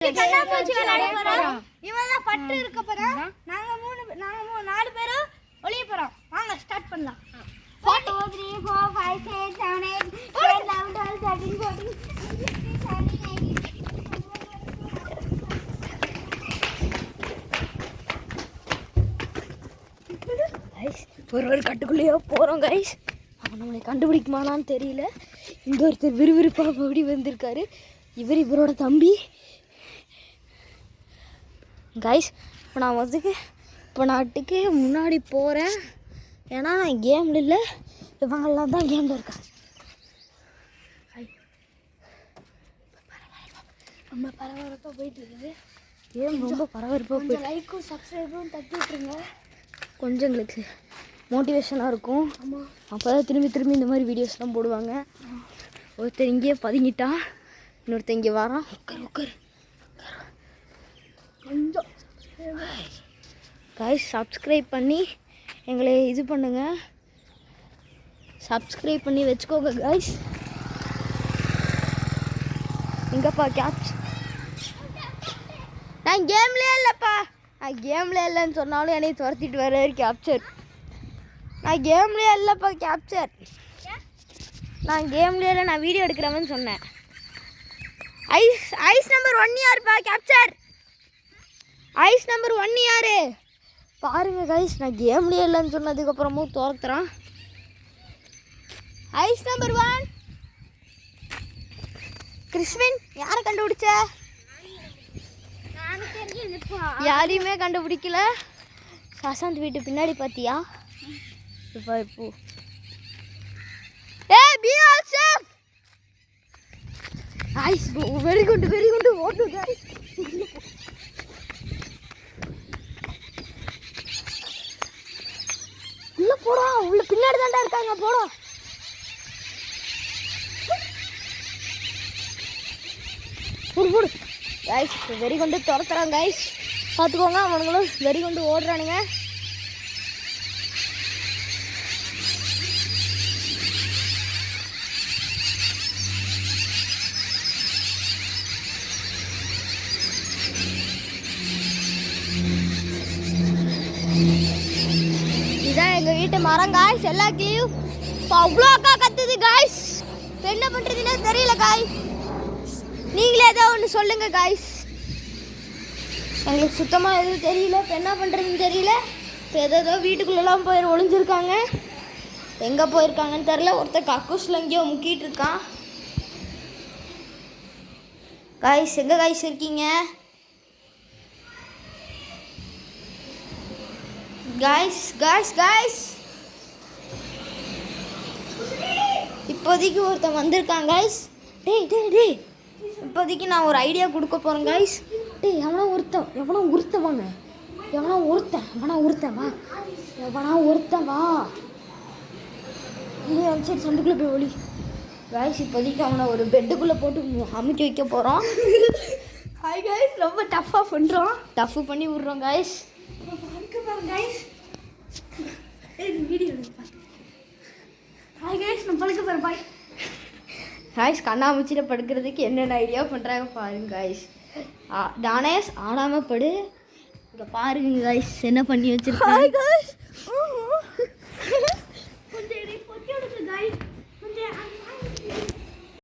கண்ணாமூச்சி விளையாட போறோம். இவதான் பட்டு இருக்க போறோம். நாங்க 4 பேரும் ஒளிய போறோம். வாங்க ஸ்டார்ட் பண்ணலாம். 1 2 3 4 5 6 7 8 9 10 11 12 13 14 ஒரு கட்டுக்குள்ளேயே போறோம் கைஸ். அவன் நம்மளை கண்டுபிடிக்குமானான்னு தெரியல. இங்க ஒருத்தர் விறுவிறுப்பா ஓடி வந்திருக்காரு. இவரோட தம்பி கைஸ். இப்போ நான் இப்போ நாட்டுக்கு முன்னாடி போகிறேன். ஏன்னா நான் கேமில் இல்லை, இவங்கெல்லாம் தான் கேமில் இருக்காங்க. ரொம்ப பரபரப்பாக போயிட்டு இருக்குது. கேம் ரொம்ப பரபரப்பாக போயிட்டு. லைக்கும் சப்ஸ்கிரைபும் தட்டி விட்டுருங்க. கொஞ்சம் எங்களுக்கு மோட்டிவேஷனாக இருக்கும். ஆமாம், அப்போ தான் திரும்பி இந்த மாதிரி வீடியோஸ்லாம் போடுவாங்க. ஒருத்தர் இங்கேயே பதுங்கிட்டான், இன்னொருத்தர் இங்கே வரான். உட்கார் கொஞ்சம் கைஸ் சப்ஸ்கிரைப் பண்ணி எங்களை இது பண்ணுங்க. சப்ஸ்கிரைப் பண்ணி வச்சுக்கோங்க கைஸ். எங்கப்பா கேப்ச்? நான் கேம்லேயே இல்லைப்பா. நான் கேம்லேயே இல்லைன்னு சொன்னாலும் என்னை துரத்திட்டு வர கேப்சர். நான் கேம்லேயே இல்லைப்பா கேப்சர். நான் கேம்லேயே இல்லை, நான் வீடியோ எடுக்கிறவன்னு சொன்னேன். ஐஸ் நம்பர் 1 யாருப்பா கேப்சர்? ஐஸ் நம்பர் 1 யாரு பாருங்க கைஸ். நான் கேம்லேயே இல்லைன்னு சொன்னதுக்கப்புறமும் துரத்துறான். Ice number 1 கிறிஸ்வின். யாரை கண்டுபிடிச்ச? யாரையுமே கண்டுபிடிக்கல. சசாந்த் வீட்டு பின்னாடி பார்த்தியா? இப்போ ஐஸ் வெரி குட் ஓட்டு கைஸ். உள்ள போடா, உள்ள பின்னாடி தாண்டா இருக்காங்க. போடா போடு கைஸ். வெறி கொண்டு துரத்துறாங்க கைஸ், பார்த்துக்கோங்க. அவனுங்களும் வெறி கொண்டு ஓடுறானுங்க. இதான் எங்கள் வீட்டு மரம் காய்ஸ். எல்லா கிளியும் அவ்வளோ அக்கா கத்துது காய்ஸ். என்ன பண்ணுறதுன்னே தெரியல காய். நீங்களே ஏதாவது ஒன்று சொல்லுங்க காய்ஸ். எங்களுக்கு சுத்தமாக எதுவும் தெரியல. இப்போ என்ன பண்ணுறதுன்னு தெரியல. இப்போ ஏதோ வீட்டுக்குள்ளெல்லாம் போய் ஒளிஞ்சிருக்காங்க. எங்கே போயிருக்காங்கன்னு தெரியல. ஒருத்தர் கக்கூஸில் எங்கேயோ முக்கிட்டு இருக்கான். காய்ஸ் எங்கே காய்ஸ் இருக்கீங்க? காய்ஸ் இப்போதைக்கு ஒருத்தன் வந்திருக்கான் காய்ஸ். டேய் இப்போதைக்கு நான் ஒரு ஐடியா கொடுக்க போகிறேன் காய்ஸ். எவனா ஒருத்தன் வா. இல்லையா சரி, சண்டுக்குள்ளே போய் ஒளி காய்ஸ். இப்போதைக்கு அவனை ஒரு பெட்டுக்குள்ளே போட்டு அமுக்கி வைக்க போகிறோம். ஹாய் காய்ஸ், ரொம்ப டஃப்பாக பண்ணுறோம். டஃப்பு பண்ணி விட்றோம் காய்ஸ். காய்ஸ் கண்ணாமூச்சியில் படுக்கிறதுக்கு என்னென்ன ஐடியா பண்ணுறாங்க பாருங்க காய்ஸ். தானேஸ் ஆடாமல் படு. இங்கே பாருங்க காய்ஸ் என்ன பண்ணி வச்சிருக்காங்க.